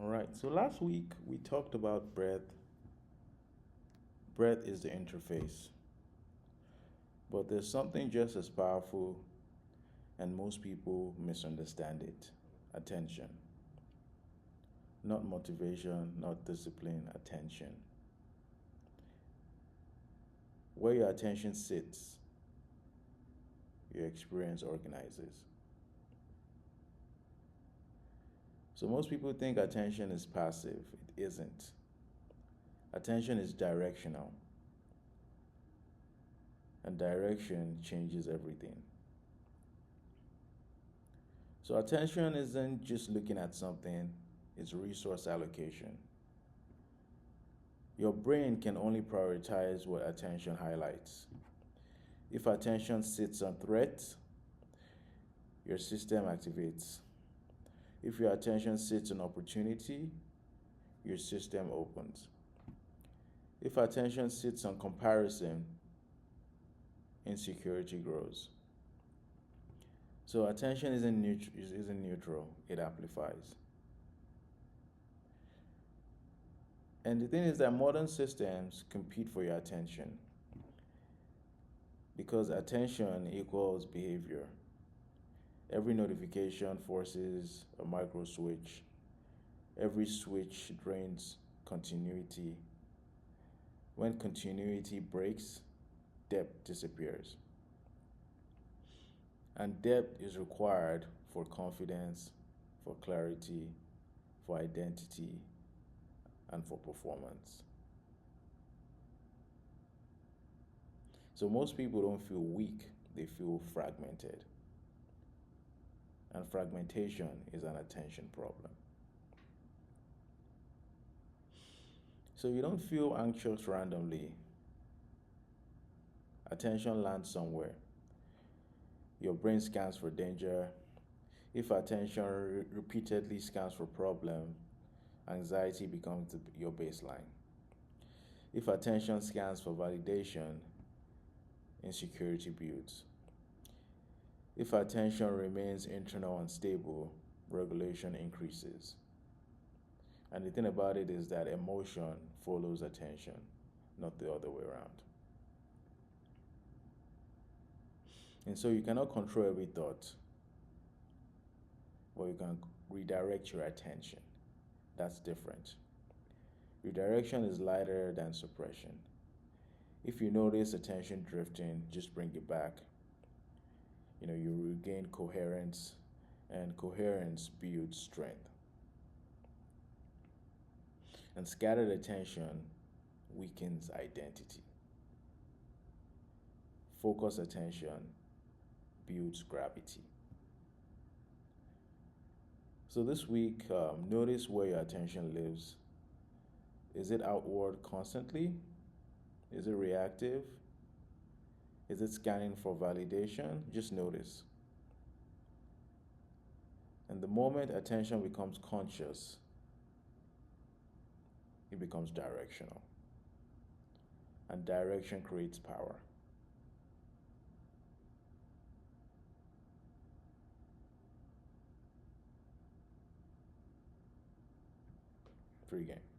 All right, so last week we talked about breath. Breath is the interface, but there's something just as powerful, and most people misunderstand it: attention. Not motivation, not discipline, attention. Where your attention sits, your experience organizes. So most people think attention is passive. It isn't. Attention is directional, and direction changes everything. So attention isn't just looking at something, it's resource allocation. Your brain can only prioritize what attention highlights. If attention sits on threat, your system activates. If your attention sits on opportunity, your system opens. If attention sits on comparison, insecurity grows. So attention isn't neutral, it amplifies. And the thing is that modern systems compete for your attention because attention equals behavior. Every notification forces a micro switch. Every switch drains continuity. When continuity breaks, depth disappears. And depth is required for confidence, for clarity, for identity, and for performance. So most people don't feel weak, they feel fragmented. And fragmentation is an attention problem. So you don't feel anxious randomly. Attention lands somewhere. Your brain scans for danger. If attention repeatedly scans for problem, anxiety becomes your baseline. If attention scans for validation, insecurity builds. If attention remains internal and stable, regulation increases. And the thing about it is that emotion follows attention, not the other way around. And so you cannot control every thought, but you can redirect your attention. That's different. Redirection is lighter than suppression. If you notice attention drifting, just bring it back. You regain coherence, and coherence builds strength. And scattered attention weakens identity. Focused attention builds gravity. So this week, notice where your attention lives. Is it outward constantly? Is it reactive? Is it scanning for validation? Just notice. And the moment attention becomes conscious, it becomes directional. And direction creates power. Free game.